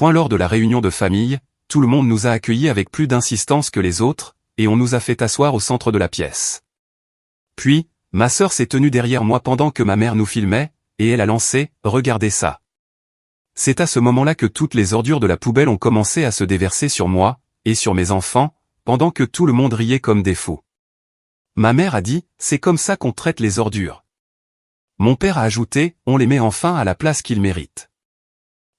point lors de la réunion de famille, tout le monde nous a accueillis avec plus d'insistance que les autres, et on nous a fait asseoir au centre de la pièce. Puis, ma sœur s'est tenue derrière moi pendant que ma mère nous filmait, et elle a lancé « Regardez ça ». C'est à ce moment-là que toutes les ordures de la poubelle ont commencé à se déverser sur moi, et sur mes enfants, pendant que tout le monde riait comme des fous. Ma mère a dit « C'est comme ça qu'on traite les ordures ». Mon père a ajouté « On les met enfin à la place qu'ils méritent ».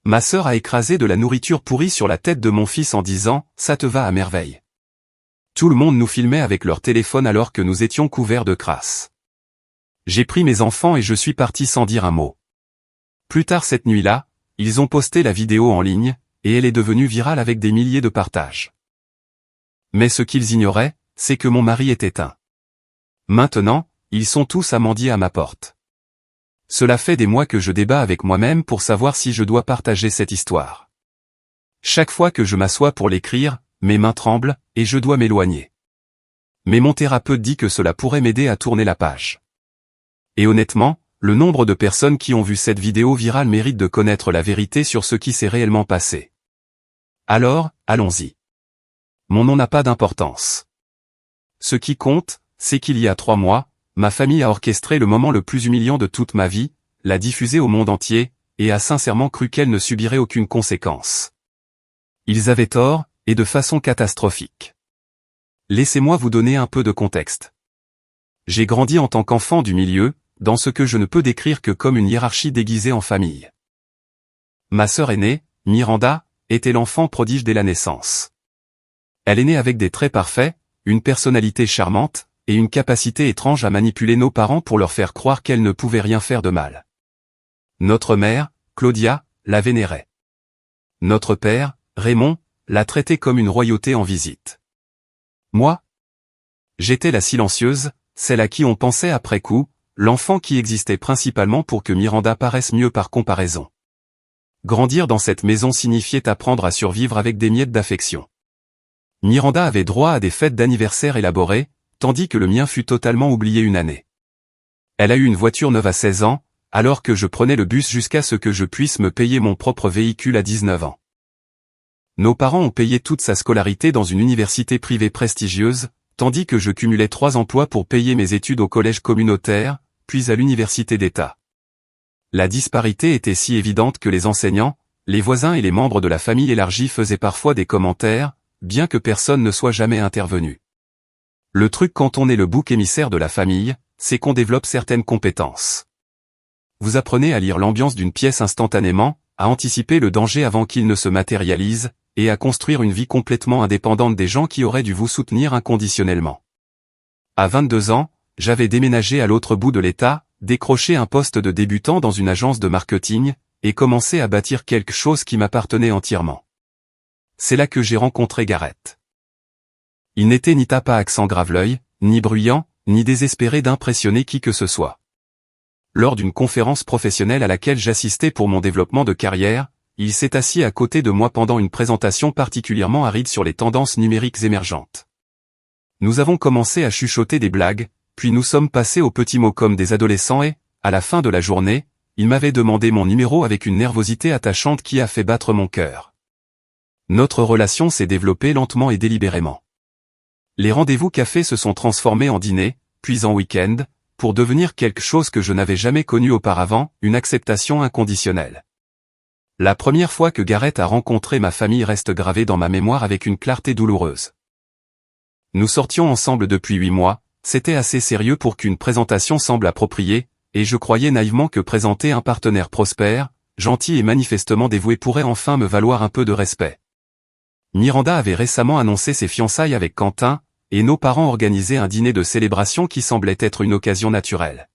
Ma sœur a écrasé de la nourriture pourrie sur la tête de mon fils en disant « Ça te va à merveille ». Tout le monde nous filmait avec leur téléphone alors que nous étions couverts de crasse. J'ai pris mes enfants et je suis parti sans dire un mot. Plus tard cette nuit-là, ils ont posté la vidéo en ligne, et elle est devenue virale avec des milliers de partages. Mais ce qu'ils ignoraient, c'est que mon mari est éteint. Maintenant, ils sont tous à mendier à ma porte. Cela fait des mois que je débat avec moi-même pour savoir si je dois partager cette histoire. Chaque fois que je m'assois pour l'écrire, mes mains tremblent, et je dois m'éloigner. Mais mon thérapeute dit que cela pourrait m'aider à tourner la page. Et honnêtement, le nombre de personnes qui ont vu cette vidéo virale mérite de connaître la vérité sur ce qui s'est réellement passé. Alors, allons-y. Mon nom n'a pas d'importance. Ce qui compte, c'est qu'il y a 3 mois, ma famille a orchestré le moment le plus humiliant de toute ma vie, l'a diffusé au monde entier, et a sincèrement cru qu'elle ne subirait aucune conséquence. Ils avaient tort, et de façon catastrophique. Laissez-moi vous donner un peu de contexte. J'ai grandi en tant qu'enfant du milieu, dans ce que je ne peux décrire que comme une hiérarchie déguisée en famille. Ma sœur aînée, Miranda, était l'enfant prodige dès la naissance. Elle est née avec des traits parfaits, une personnalité charmante, et une capacité étrange à manipuler nos parents pour leur faire croire qu'elle ne pouvait rien faire de mal. Notre mère, Claudia, la vénérait. Notre père, Raymond, la traitait comme une royauté en visite. Moi, j'étais la silencieuse, celle à qui on pensait après coup, l'enfant qui existait principalement pour que Miranda paraisse mieux par comparaison. Grandir dans cette maison signifiait apprendre à survivre avec des miettes d'affection. Miranda avait droit à des fêtes d'anniversaire élaborées, tandis que le mien fut totalement oublié une année. Elle a eu une voiture neuve à 16 ans, alors que je prenais le bus jusqu'à ce que je puisse me payer mon propre véhicule à 19 ans. Nos parents ont payé toute sa scolarité dans une université privée prestigieuse, tandis que je cumulais 3 emplois pour payer mes études au collège communautaire, puis à l'université d'État. La disparité était si évidente que les enseignants, les voisins et les membres de la famille élargie faisaient parfois des commentaires, bien que personne ne soit jamais intervenu. Le truc quand on est le bouc émissaire de la famille, c'est qu'on développe certaines compétences. Vous apprenez à lire l'ambiance d'une pièce instantanément, à anticiper le danger avant qu'il ne se matérialise, et à construire une vie complètement indépendante des gens qui auraient dû vous soutenir inconditionnellement. À 22 ans, j'avais déménagé à l'autre bout de l'État, décroché un poste de débutant dans une agence de marketing, et commencé à bâtir quelque chose qui m'appartenait entièrement. C'est là que j'ai rencontré Gareth. Il n'était ni tape à accent grave-l'œil, ni bruyant, ni désespéré d'impressionner qui que ce soit. Lors d'une conférence professionnelle à laquelle j'assistais pour mon développement de carrière, il s'est assis à côté de moi pendant une présentation particulièrement aride sur les tendances numériques émergentes. Nous avons commencé à chuchoter des blagues, puis nous sommes passés aux petits mots comme des adolescents et, à la fin de la journée, il m'avait demandé mon numéro avec une nervosité attachante qui a fait battre mon cœur. Notre relation s'est développée lentement et délibérément. Les rendez-vous café se sont transformés en dîner, puis en week-end, pour devenir quelque chose que je n'avais jamais connu auparavant, une acceptation inconditionnelle. La première fois que Gareth a rencontré ma famille reste gravée dans ma mémoire avec une clarté douloureuse. Nous sortions ensemble depuis 8 mois, c'était assez sérieux pour qu'une présentation semble appropriée, et je croyais naïvement que présenter un partenaire prospère, gentil et manifestement dévoué pourrait enfin me valoir un peu de respect. Miranda avait récemment annoncé ses fiançailles avec Quentin, et nos parents organisaient un dîner de célébration qui semblait être une occasion naturelle.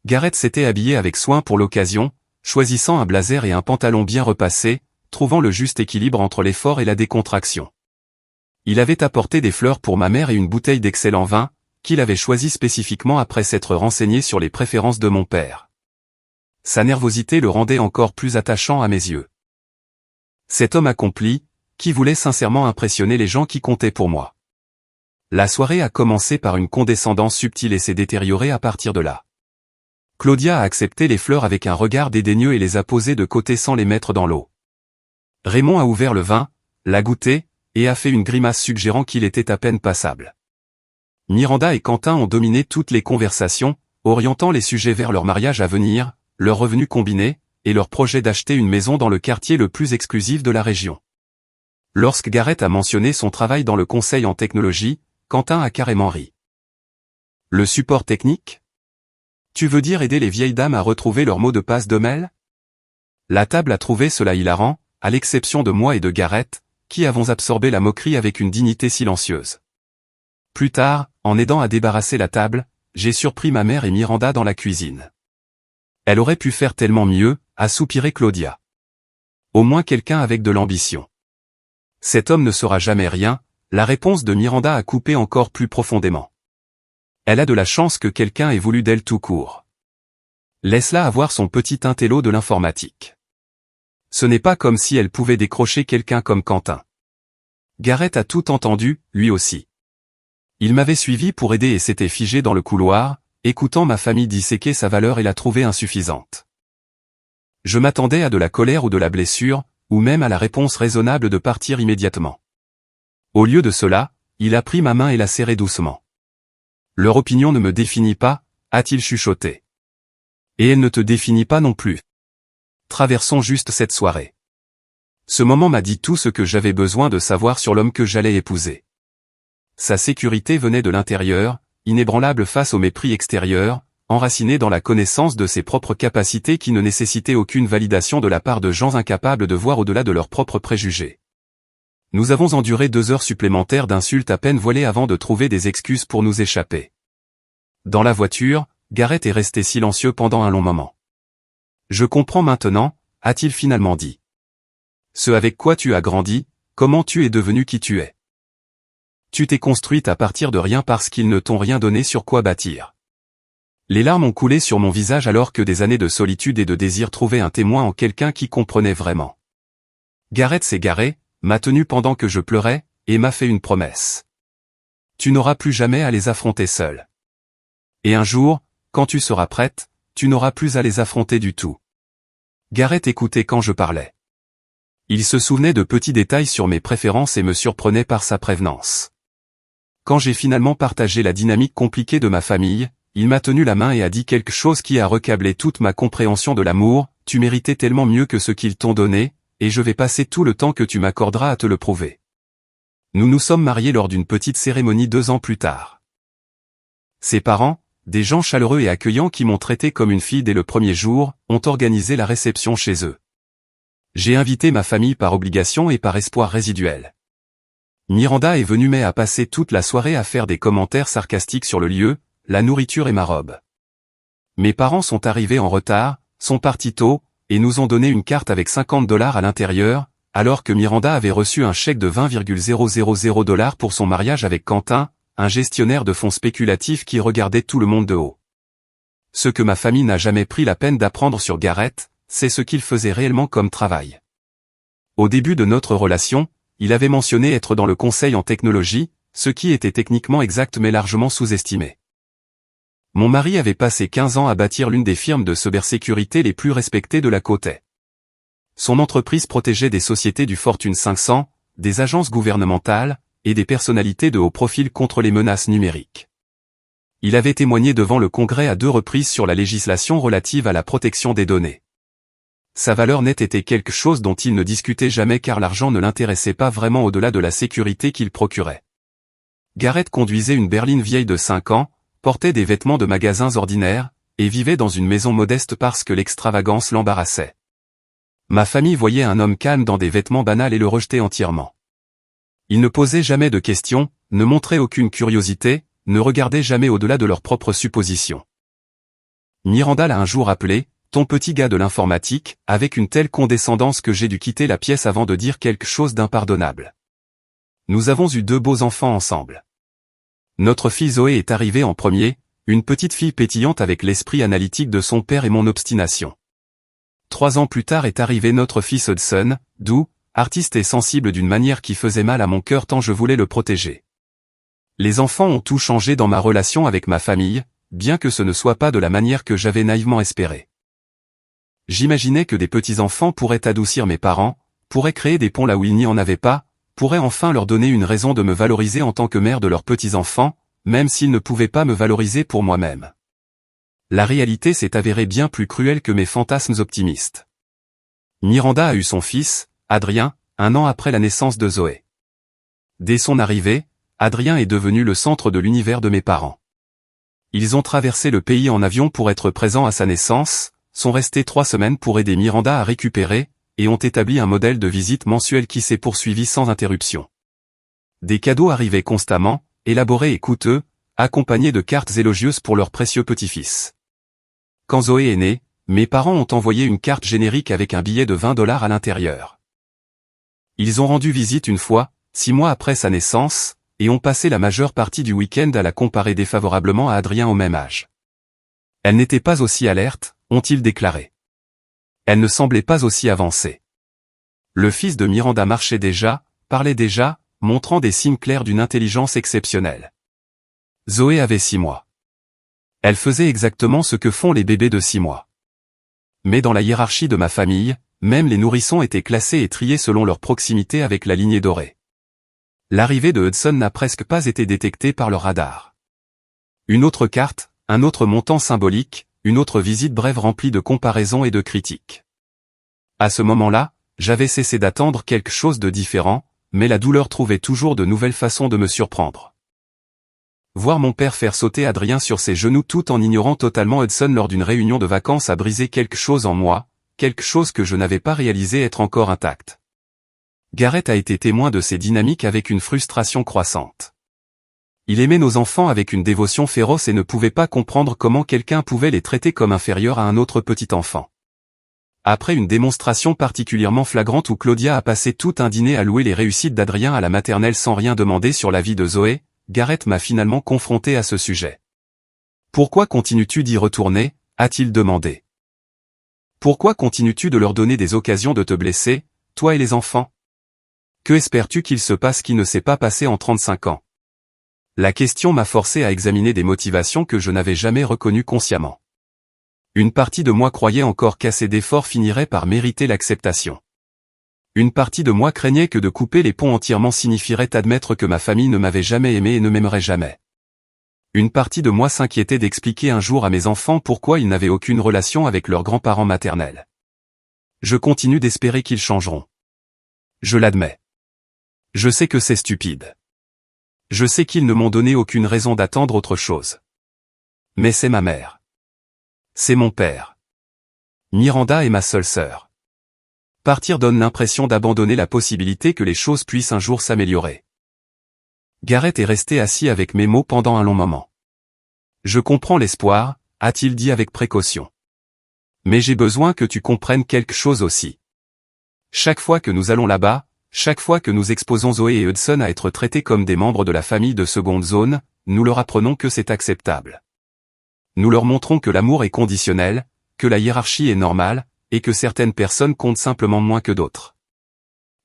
Gareth s'était habillé avec soin pour l'occasion, choisissant un blazer et un pantalon bien repassés, trouvant le juste équilibre entre l'effort et la décontraction. Il avait apporté des fleurs pour ma mère et une bouteille d'excellent vin, qu'il avait choisi spécifiquement après s'être renseigné sur les préférences de mon père. Sa nervosité le rendait encore plus attachant à mes yeux. Cet homme accompli, qui voulait sincèrement impressionner les gens qui comptaient pour moi. La soirée a commencé par une condescendance subtile et s'est détériorée à partir de là. Claudia a accepté les fleurs avec un regard dédaigneux et les a posées de côté sans les mettre dans l'eau. Raymond a ouvert le vin, l'a goûté, et a fait une grimace suggérant qu'il était à peine passable. Miranda et Quentin ont dominé toutes les conversations, orientant les sujets vers leur mariage à venir, leurs revenus combinés, et leur projet d'acheter une maison dans le quartier le plus exclusif de la région. Lorsque Gareth a mentionné son travail dans le conseil en technologie, Quentin a carrément ri. Le support technique? Tu veux dire aider les vieilles dames à retrouver leur mot de passe de mail? La table a trouvé cela hilarant, à l'exception de moi et de Gareth, qui avons absorbé la moquerie avec une dignité silencieuse. Plus tard, en aidant à débarrasser la table, j'ai surpris ma mère et Miranda dans la cuisine. Elle aurait pu faire tellement mieux, a soupiré Claudia. Au moins quelqu'un avec de l'ambition. Cet homme ne saura jamais rien, la réponse de Miranda a coupé encore plus profondément. Elle a de la chance que quelqu'un ait voulu d'elle tout court. Laisse-la avoir son petit intello de l'informatique. Ce n'est pas comme si elle pouvait décrocher quelqu'un comme Quentin. Gareth a tout entendu, lui aussi. Il m'avait suivi pour aider et s'était figé dans le couloir, écoutant ma famille disséquer sa valeur et la trouver insuffisante. Je m'attendais à de la colère ou de la blessure, ou même à la réponse raisonnable de partir immédiatement. Au lieu de cela, il a pris ma main et l'a serrée doucement. Leur opinion ne me définit pas, a-t-il chuchoté. Et elle ne te définit pas non plus. Traversons juste cette soirée. Ce moment m'a dit tout ce que j'avais besoin de savoir sur l'homme que j'allais épouser. Sa sécurité venait de l'intérieur, inébranlable face au mépris extérieur, enraciné dans la connaissance de ses propres capacités qui ne nécessitaient aucune validation de la part de gens incapables de voir au-delà de leurs propres préjugés. Nous avons enduré 2 heures supplémentaires d'insultes à peine voilées avant de trouver des excuses pour nous échapper. Dans la voiture, Gareth est resté silencieux pendant un long moment. Je comprends maintenant, a-t-il finalement dit. Ce avec quoi tu as grandi, comment tu es devenu qui tu es. Tu t'es construite à partir de rien parce qu'ils ne t'ont rien donné sur quoi bâtir. Les larmes ont coulé sur mon visage alors que des années de solitude et de désir trouvaient un témoin en quelqu'un qui comprenait vraiment. Gareth s'est garé, m'a tenu pendant que je pleurais, et m'a fait une promesse. Tu n'auras plus jamais à les affronter seul. Et un jour, quand tu seras prête, tu n'auras plus à les affronter du tout. Gareth écoutait quand je parlais. Il se souvenait de petits détails sur mes préférences et me surprenait par sa prévenance. Quand j'ai finalement partagé la dynamique compliquée de ma famille, il m'a tenu la main et a dit quelque chose qui a recablé toute ma compréhension de l'amour, tu méritais tellement mieux que ce qu'ils t'ont donné, et je vais passer tout le temps que tu m'accorderas à te le prouver. Nous nous sommes mariés lors d'une petite cérémonie 2 ans plus tard. Ses parents, des gens chaleureux et accueillants qui m'ont traité comme une fille dès le premier jour, ont organisé la réception chez eux. J'ai invité ma famille par obligation et par espoir résiduel. Miranda est venue mais a passé toute la soirée à faire des commentaires sarcastiques sur le lieu, la nourriture et ma robe. Mes parents sont arrivés en retard, sont partis tôt, et nous ont donné une carte avec $50 à l'intérieur, alors que Miranda avait reçu un chèque de $20,000 pour son mariage avec Quentin, un gestionnaire de fonds spéculatifs qui regardait tout le monde de haut. Ce que ma famille n'a jamais pris la peine d'apprendre sur Gareth, c'est ce qu'il faisait réellement comme travail. Au début de notre relation, il avait mentionné être dans le conseil en technologie, ce qui était techniquement exact mais largement sous-estimé. Mon mari avait passé 15 ans à bâtir l'une des firmes de cybersécurité les plus respectées de la côte est. Son entreprise protégeait des sociétés du Fortune 500, des agences gouvernementales, et des personnalités de haut profil contre les menaces numériques. Il avait témoigné devant le Congrès à 2 reprises sur la législation relative à la protection des données. Sa valeur nette était quelque chose dont il ne discutait jamais car l'argent ne l'intéressait pas vraiment au-delà de la sécurité qu'il procurait. Gareth conduisait une berline vieille de 5 ans, portait des vêtements de magasins ordinaires, et vivait dans une maison modeste parce que l'extravagance l'embarrassait. Ma famille voyait un homme calme dans des vêtements banals et le rejetait entièrement. Il ne posait jamais de questions, ne montrait aucune curiosité, ne regardait jamais au-delà de leurs propres suppositions. Miranda l'a un jour appelé, ton petit gars de l'informatique, avec une telle condescendance que j'ai dû quitter la pièce avant de dire quelque chose d'impardonnable. Nous avons eu 2 beaux enfants ensemble. Notre fille Zoé est arrivée en premier, une petite fille pétillante avec l'esprit analytique de son père et mon obstination. 3 ans plus tard est arrivé notre fils Hudson, doux, artiste et sensible d'une manière qui faisait mal à mon cœur tant je voulais le protéger. Les enfants ont tout changé dans ma relation avec ma famille, bien que ce ne soit pas de la manière que j'avais naïvement espéré. J'imaginais que des petits-enfants pourraient adoucir mes parents, pourrait créer des ponts là où il n'y en avait pas, pourrait enfin leur donner une raison de me valoriser en tant que mère de leurs petits-enfants, même s'ils ne pouvaient pas me valoriser pour moi-même. La réalité s'est avérée bien plus cruelle que mes fantasmes optimistes. Miranda a eu son fils, Adrien, 1 an après la naissance de Zoé. Dès son arrivée, Adrien est devenu le centre de l'univers de mes parents. Ils ont traversé le pays en avion pour être présents à sa naissance, sont restés 3 semaines pour aider Miranda à récupérer, et ont établi un modèle de visite mensuel qui s'est poursuivi sans interruption. Des cadeaux arrivaient constamment, élaborés et coûteux, accompagnés de cartes élogieuses pour leur précieux petit-fils. Quand Zoé est née, mes parents ont envoyé une carte générique avec un billet de $20 à l'intérieur. Ils ont rendu visite une fois, 6 mois après sa naissance, et ont passé la majeure partie du week-end à la comparer défavorablement à Adrien au même âge. Elle n'était pas aussi alerte, ont-ils déclaré. Elle ne semblait pas aussi avancée. Le fils de Miranda marchait déjà, parlait déjà, montrant des signes clairs d'une intelligence exceptionnelle. Zoé avait 6 mois. Elle faisait exactement ce que font les bébés de 6 mois. Mais dans la hiérarchie de ma famille, même les nourrissons étaient classés et triés selon leur proximité avec la lignée dorée. L'arrivée de Hudson n'a presque pas été détectée par le radar. Une autre carte, un autre montant symbolique, une autre visite brève remplie de comparaisons et de critiques. À ce moment-là, j'avais cessé d'attendre quelque chose de différent, mais la douleur trouvait toujours de nouvelles façons de me surprendre. Voir mon père faire sauter Adrien sur ses genoux tout en ignorant totalement Hudson lors d'une réunion de vacances a brisé quelque chose en moi, quelque chose que je n'avais pas réalisé être encore intact. Garrett a été témoin de ces dynamiques avec une frustration croissante. Il aimait nos enfants avec une dévotion féroce et ne pouvait pas comprendre comment quelqu'un pouvait les traiter comme inférieurs à un autre petit enfant. Après une démonstration particulièrement flagrante où Claudia a passé tout un dîner à louer les réussites d'Adrien à la maternelle sans rien demander sur la vie de Zoé, Garrett m'a finalement confronté à ce sujet. « Pourquoi continues-tu d'y retourner ?» a-t-il demandé. « Pourquoi continues-tu de leur donner des occasions de te blesser, toi et les enfants ? Que espères-tu qu'il se passe qui ne s'est pas passé en 35 ans ? La question m'a forcé à examiner des motivations que je n'avais jamais reconnues consciemment. Une partie de moi croyait encore qu'assez d'efforts finirait par mériter l'acceptation. Une partie de moi craignait que de couper les ponts entièrement signifierait admettre que ma famille ne m'avait jamais aimé et ne m'aimerait jamais. Une partie de moi s'inquiétait d'expliquer un jour à mes enfants pourquoi ils n'avaient aucune relation avec leurs grands-parents maternels. Je continue d'espérer qu'ils changeront. Je l'admets. Je sais que c'est stupide. Je sais qu'ils ne m'ont donné aucune raison d'attendre autre chose. Mais c'est ma mère. C'est mon père. Miranda est ma seule sœur. Partir donne l'impression d'abandonner la possibilité que les choses puissent un jour s'améliorer. Garrett est resté assis avec mes mots pendant un long moment. Je comprends l'espoir, a-t-il dit avec précaution. Mais j'ai besoin que tu comprennes quelque chose aussi. Chaque fois que nous allons là-bas, chaque fois que nous exposons Zoé et Hudson à être traités comme des membres de la famille de seconde zone, nous leur apprenons que c'est acceptable. Nous leur montrons que l'amour est conditionnel, que la hiérarchie est normale, et que certaines personnes comptent simplement moins que d'autres.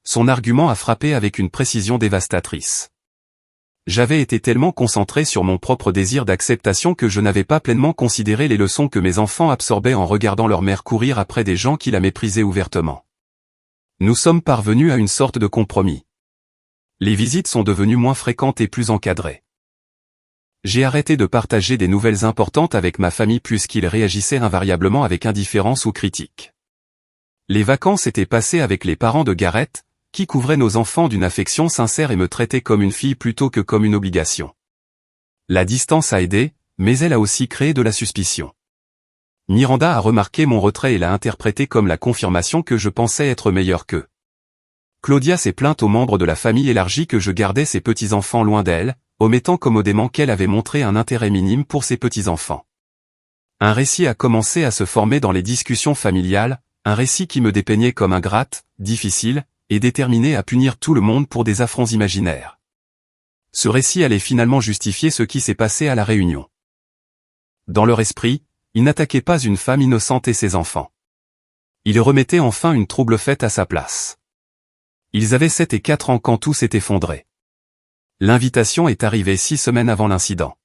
Son argument a frappé avec une précision dévastatrice. J'avais été tellement concentré sur mon propre désir d'acceptation que je n'avais pas pleinement considéré les leçons que mes enfants absorbaient en regardant leur mère courir après des gens qui la méprisaient ouvertement. Nous sommes parvenus à une sorte de compromis. Les visites sont devenues moins fréquentes et plus encadrées. J'ai arrêté de partager des nouvelles importantes avec ma famille puisqu'ils réagissaient invariablement avec indifférence ou critique. Les vacances étaient passées avec les parents de Garrett, qui couvraient nos enfants d'une affection sincère et me traitaient comme une fille plutôt que comme une obligation. La distance a aidé, mais elle a aussi créé de la suspicion. Miranda a remarqué mon retrait et l'a interprété comme la confirmation que je pensais être meilleur qu'eux. Claudia s'est plainte aux membres de la famille élargie que je gardais ses petits-enfants loin d'elle, omettant commodément qu'elle avait montré un intérêt minime pour ses petits-enfants. Un récit a commencé à se former dans les discussions familiales, un récit qui me dépeignait comme ingrate, difficile, et déterminé à punir tout le monde pour des affronts imaginaires. Ce récit allait finalement justifier ce qui s'est passé à la réunion. Dans leur esprit, ils n'attaquaient pas une femme innocente et ses enfants. Ils remettaient enfin une trouble faite à sa place. Ils avaient 7 et 4 ans quand tout s'est effondré. L'invitation est arrivée 6 semaines avant l'incident.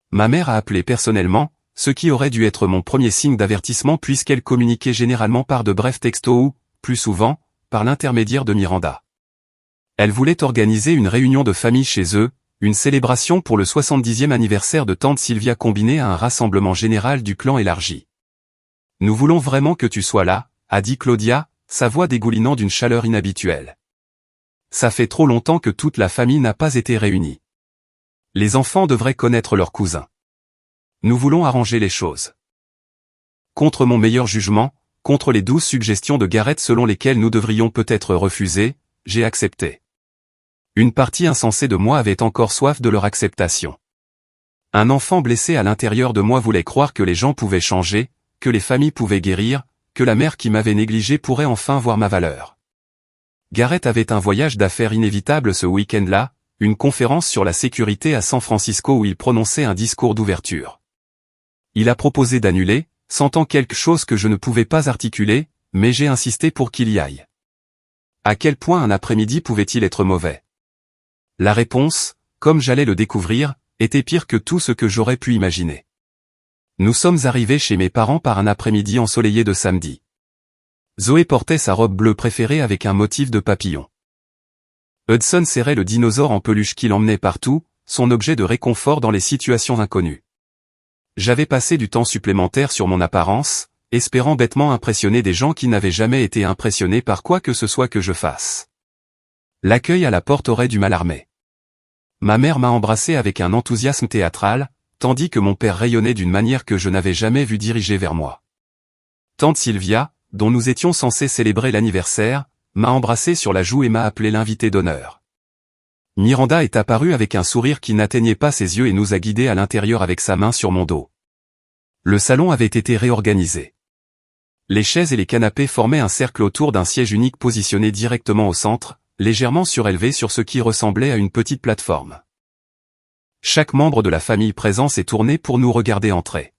Ma mère a appelé personnellement, ce qui aurait dû être mon premier signe d'avertissement puisqu'elle communiquait généralement par de brefs textos ou, plus souvent, par l'intermédiaire de Miranda. Elle voulait organiser une réunion de famille chez eux, une célébration pour le 70e anniversaire de tante Sylvia combinée à un rassemblement général du clan élargi. « Nous voulons vraiment que tu sois là », a dit Claudia, sa voix dégoulinant d'une chaleur inhabituelle. « Ça fait trop longtemps que toute la famille n'a pas été réunie. Les enfants devraient connaître leurs cousins. Nous voulons arranger les choses. » Contre mon meilleur jugement, contre les 12 suggestions de Gareth selon lesquelles nous devrions peut-être refuser, j'ai accepté. Une partie insensée de moi avait encore soif de leur acceptation. Un enfant blessé à l'intérieur de moi voulait croire que les gens pouvaient changer, que les familles pouvaient guérir, que la mère qui m'avait négligé pourrait enfin voir ma valeur. Gareth avait un voyage d'affaires inévitable ce week-end-là, une conférence sur la sécurité à San Francisco où il prononçait un discours d'ouverture. Il a proposé d'annuler, sentant quelque chose que je ne pouvais pas articuler, mais j'ai insisté pour qu'il y aille. À quel point un après-midi pouvait-il être mauvais? La réponse, comme j'allais le découvrir, était pire que tout ce que j'aurais pu imaginer. Nous sommes arrivés chez mes parents par un après-midi ensoleillé de samedi. Zoé portait sa robe bleue préférée avec un motif de papillon. Hudson serrait le dinosaure en peluche qui l'emmenait partout, son objet de réconfort dans les situations inconnues. J'avais passé du temps supplémentaire sur mon apparence, espérant bêtement impressionner des gens qui n'avaient jamais été impressionnés par quoi que ce soit que je fasse. L'accueil à la porte aurait dû m'alarmer. Ma mère m'a embrassé avec un enthousiasme théâtral, tandis que mon père rayonnait d'une manière que je n'avais jamais vu diriger vers moi. Tante Sylvia, dont nous étions censés célébrer l'anniversaire, m'a embrassé sur la joue et m'a appelé l'invité d'honneur. Miranda est apparue avec un sourire qui n'atteignait pas ses yeux et nous a guidés à l'intérieur avec sa main sur mon dos. Le salon avait été réorganisé. Les chaises et les canapés formaient un cercle autour d'un siège unique positionné directement au centre, légèrement surélevé sur ce qui ressemblait à une petite plateforme. Chaque membre de la famille présent s'est tourné pour nous regarder entrer.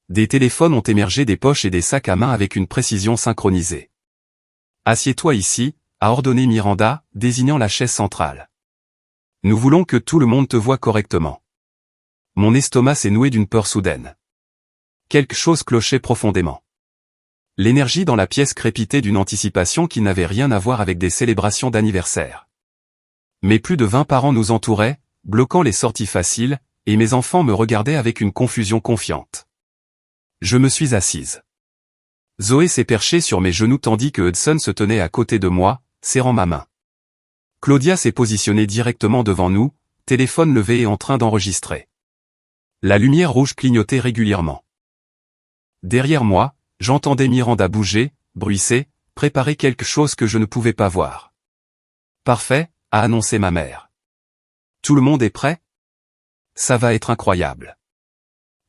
Des téléphones ont émergé des poches et des sacs à main avec une précision synchronisée. « Assieds-toi ici », a ordonné Miranda, désignant la chaise centrale. « Nous voulons que tout le monde te voie correctement. » Mon estomac s'est noué d'une peur soudaine. Quelque chose clochait profondément. L'énergie dans la pièce crépitait d'une anticipation qui n'avait rien à voir avec des célébrations d'anniversaire. Mais plus de 20 parents nous entouraient, bloquant les sorties faciles, et mes enfants me regardaient avec une confusion confiante. Je me suis assise. Zoé s'est perchée sur mes genoux tandis que Hudson se tenait à côté de moi, serrant ma main. Claudia s'est positionnée directement devant nous, téléphone levé et en train d'enregistrer. La lumière rouge clignotait régulièrement. Derrière moi, j'entendais Miranda bouger, bruisser, préparer quelque chose que je ne pouvais pas voir. « Parfait », a annoncé ma mère. « Tout le monde est prêt ? Ça va être incroyable. »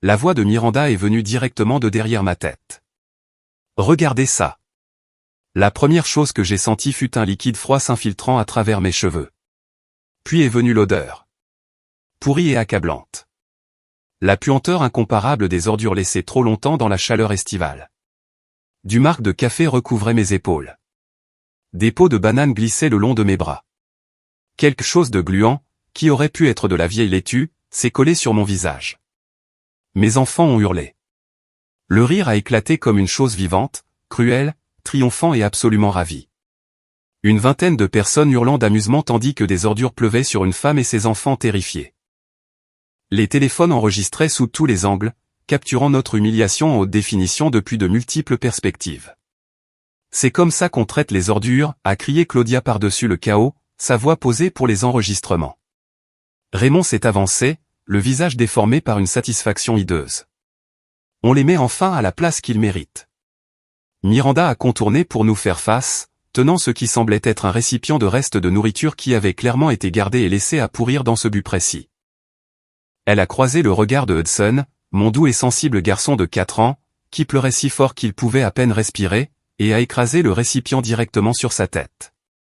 La voix de Miranda est venue directement de derrière ma tête. « Regardez ça. » La première chose que j'ai sentie fut un liquide froid s'infiltrant à travers mes cheveux. Puis est venue l'odeur. Pourrie et accablante. La puanteur incomparable des ordures laissées trop longtemps dans la chaleur estivale. Du marc de café recouvrait mes épaules. Des peaux de banane glissaient le long de mes bras. Quelque chose de gluant, qui aurait pu être de la vieille laitue, s'est collé sur mon visage. Mes enfants ont hurlé. Le rire a éclaté comme une chose vivante, cruelle, triomphant et absolument ravi. Une vingtaine de personnes hurlant d'amusement tandis que des ordures pleuvaient sur une femme et ses enfants terrifiés. Les téléphones enregistraient sous tous les angles, capturant notre humiliation en haute définition depuis de multiples perspectives. « C'est comme ça qu'on traite les ordures », a crié Claudia par-dessus le chaos, sa voix posée pour les enregistrements. Raymond s'est avancé, le visage déformé par une satisfaction hideuse. On les met enfin à la place qu'ils méritent. Miranda a contourné pour nous faire face, tenant ce qui semblait être un récipient de restes de nourriture qui avait clairement été gardé et laissé à pourrir dans ce but précis. Elle a croisé le regard de Hudson, mon doux et sensible garçon de 4 ans, qui pleurait si fort qu'il pouvait à peine respirer, et a écrasé le récipient directement sur sa tête.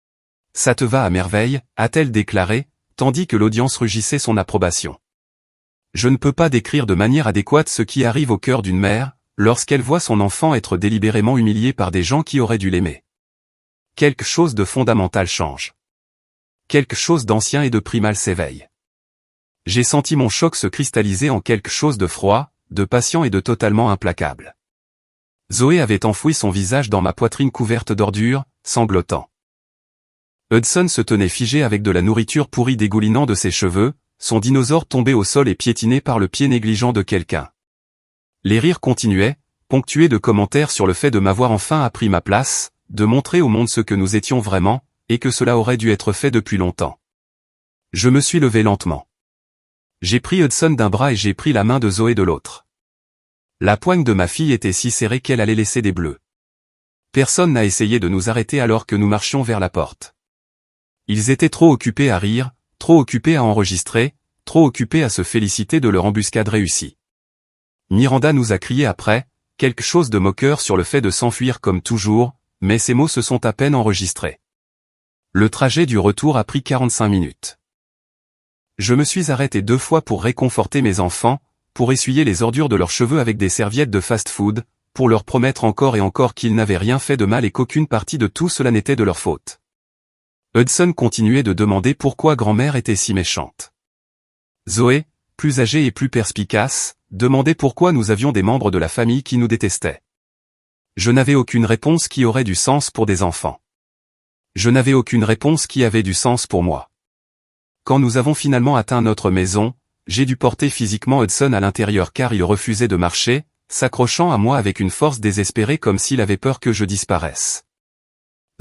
« Ça te va à merveille », a-t-elle déclaré, tandis que l'audience rugissait son approbation. Je ne peux pas décrire de manière adéquate ce qui arrive au cœur d'une mère, lorsqu'elle voit son enfant être délibérément humilié par des gens qui auraient dû l'aimer. Quelque chose de fondamental change. Quelque chose d'ancien et de primal s'éveille. J'ai senti mon choc se cristalliser en quelque chose de froid, de patient et de totalement implacable. Zoé avait enfoui son visage dans ma poitrine couverte d'ordures, sanglotant. Hudson se tenait figé avec de la nourriture pourrie dégoulinant de ses cheveux, son dinosaure tombé au sol et piétiné par le pied négligent de quelqu'un. Les rires continuaient, ponctués de commentaires sur le fait de m'avoir enfin appris ma place, de montrer au monde ce que nous étions vraiment, et que cela aurait dû être fait depuis longtemps. Je me suis levé lentement. J'ai pris Hudson d'un bras et j'ai pris la main de Zoé de l'autre. La poigne de ma fille était si serrée qu'elle allait laisser des bleus. Personne n'a essayé de nous arrêter alors que nous marchions vers la porte. Ils étaient trop occupés à rire, trop occupés à enregistrer, trop occupés à se féliciter de leur embuscade réussie. Miranda nous a crié après, quelque chose de moqueur sur le fait de s'enfuir comme toujours, mais ces mots se sont à peine enregistrés. Le trajet du retour a pris 45 minutes. Je me suis arrêté 2 fois pour réconforter mes enfants, pour essuyer les ordures de leurs cheveux avec des serviettes de fast-food, pour leur promettre encore et encore qu'ils n'avaient rien fait de mal et qu'aucune partie de tout cela n'était de leur faute. Hudson continuait de demander pourquoi grand-mère était si méchante. Zoé, plus âgée et plus perspicace, demandait pourquoi nous avions des membres de la famille qui nous détestaient. Je n'avais aucune réponse qui aurait du sens pour des enfants. Je n'avais aucune réponse qui avait du sens pour moi. Quand nous avons finalement atteint notre maison, j'ai dû porter physiquement Hudson à l'intérieur car il refusait de marcher, s'accrochant à moi avec une force désespérée comme s'il avait peur que je disparaisse.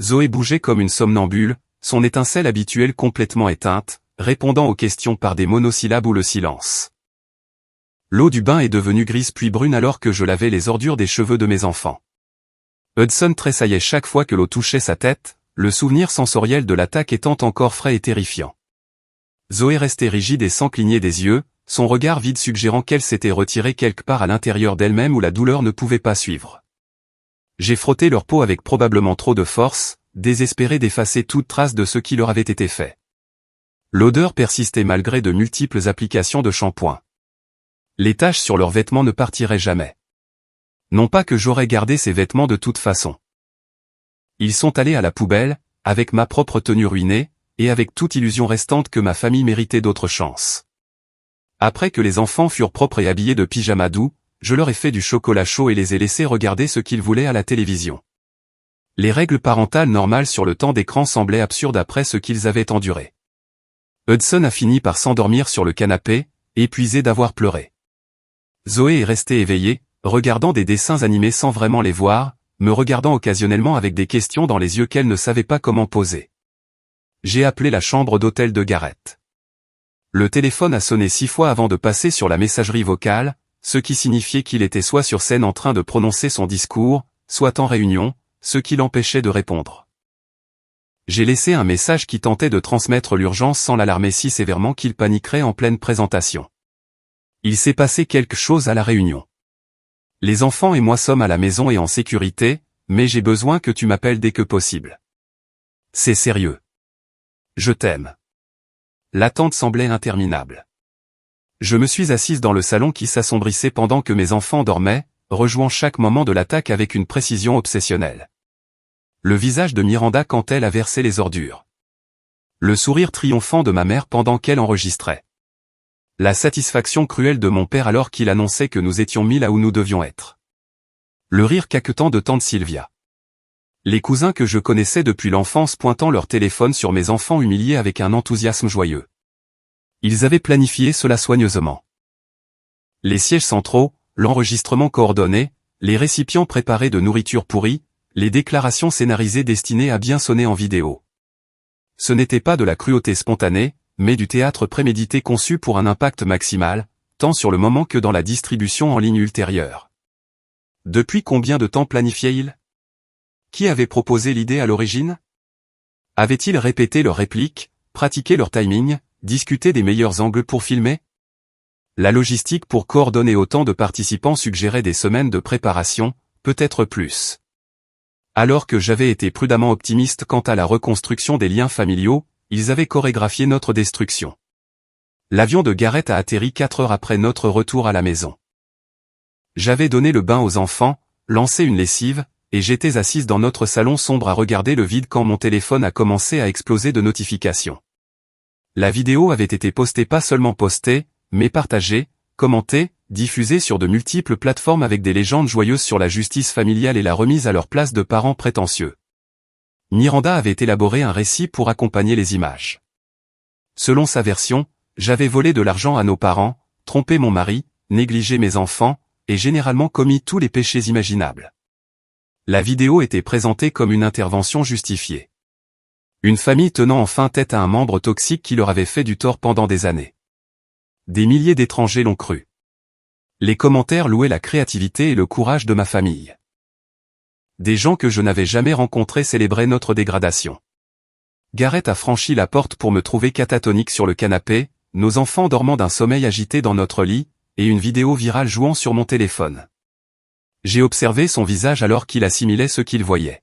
Zoé bougeait comme une somnambule, son étincelle habituelle complètement éteinte, répondant aux questions par des monosyllabes ou le silence. L'eau du bain est devenue grise puis brune alors que je lavais les ordures des cheveux de mes enfants. Hudson tressaillait chaque fois que l'eau touchait sa tête, le souvenir sensoriel de l'attaque étant encore frais et terrifiant. Zoé restait rigide et sans cligner des yeux, son regard vide suggérant qu'elle s'était retirée quelque part à l'intérieur d'elle-même où la douleur ne pouvait pas suivre. J'ai frotté leur peau avec probablement trop de force, désespéré d'effacer toute trace de ce qui leur avait été fait. L'odeur persistait malgré de multiples applications de shampoing. Les taches sur leurs vêtements ne partiraient jamais. Non pas que j'aurais gardé ces vêtements de toute façon. Ils sont allés à la poubelle, avec ma propre tenue ruinée, et avec toute illusion restante que ma famille méritait d'autres chances. Après que les enfants furent propres et habillés de pyjama doux, je leur ai fait du chocolat chaud et les ai laissés regarder ce qu'ils voulaient à la télévision. Les règles parentales normales sur le temps d'écran semblaient absurdes après ce qu'ils avaient enduré. Hudson a fini par s'endormir sur le canapé, épuisé d'avoir pleuré. Zoé est restée éveillée, regardant des dessins animés sans vraiment les voir, me regardant occasionnellement avec des questions dans les yeux qu'elle ne savait pas comment poser. J'ai appelé la chambre d'hôtel de Garrett. Le téléphone a sonné 6 fois avant de passer sur la messagerie vocale, ce qui signifiait qu'il était soit sur scène en train de prononcer son discours, soit en réunion, ce qui l'empêchait de répondre. J'ai laissé un message qui tentait de transmettre l'urgence sans l'alarmer si sévèrement qu'il paniquerait en pleine présentation. Il s'est passé quelque chose à la réunion. Les enfants et moi sommes à la maison et en sécurité, mais j'ai besoin que tu m'appelles dès que possible. C'est sérieux. Je t'aime. L'attente semblait interminable. Je me suis assise dans le salon qui s'assombrissait pendant que mes enfants dormaient, rejouant chaque moment de l'attaque avec une précision obsessionnelle. Le visage de Miranda quand elle a versé les ordures. Le sourire triomphant de ma mère pendant qu'elle enregistrait. La satisfaction cruelle de mon père alors qu'il annonçait que nous étions mis là où nous devions être. Le rire caquetant de tante Sylvia. Les cousins que je connaissais depuis l'enfance pointant leur téléphone sur mes enfants humiliés avec un enthousiasme joyeux. Ils avaient planifié cela soigneusement. Les sièges centraux, l'enregistrement coordonné, les récipients préparés de nourriture pourrie, les déclarations scénarisées destinées à bien sonner en vidéo. Ce n'était pas de la cruauté spontanée, mais du théâtre prémédité conçu pour un impact maximal, tant sur le moment que dans la distribution en ligne ultérieure. Depuis combien de temps planifiait-il ? Qui avait proposé l'idée à l'origine ? Avaient-ils répété leurs répliques, pratiqué leur timing, discuté des meilleurs angles pour filmer ? La logistique pour coordonner autant de participants suggérait des semaines de préparation, peut-être plus. Alors que j'avais été prudemment optimiste quant à la reconstruction des liens familiaux, ils avaient chorégraphié notre destruction. L'avion de Garrett a atterri 4 heures après notre retour à la maison. J'avais donné le bain aux enfants, lancé une lessive, et j'étais assise dans notre salon sombre à regarder le vide quand mon téléphone a commencé à exploser de notifications. La vidéo avait été postée, pas seulement postée, mais partagée, commentée, diffusée sur de multiples plateformes avec des légendes joyeuses sur la justice familiale et la remise à leur place de parents prétentieux. Miranda avait élaboré un récit pour accompagner les images. Selon sa version, j'avais volé de l'argent à nos parents, trompé mon mari, négligé mes enfants, et généralement commis tous les péchés imaginables. La vidéo était présentée comme une intervention justifiée. Une famille tenant enfin tête à un membre toxique qui leur avait fait du tort pendant des années. Des milliers d'étrangers l'ont cru. Les commentaires louaient la créativité et le courage de ma famille. Des gens que je n'avais jamais rencontrés célébraient notre dégradation. Gareth a franchi la porte pour me trouver catatonique sur le canapé, nos enfants dormant d'un sommeil agité dans notre lit, et une vidéo virale jouant sur mon téléphone. J'ai observé son visage alors qu'il assimilait ce qu'il voyait.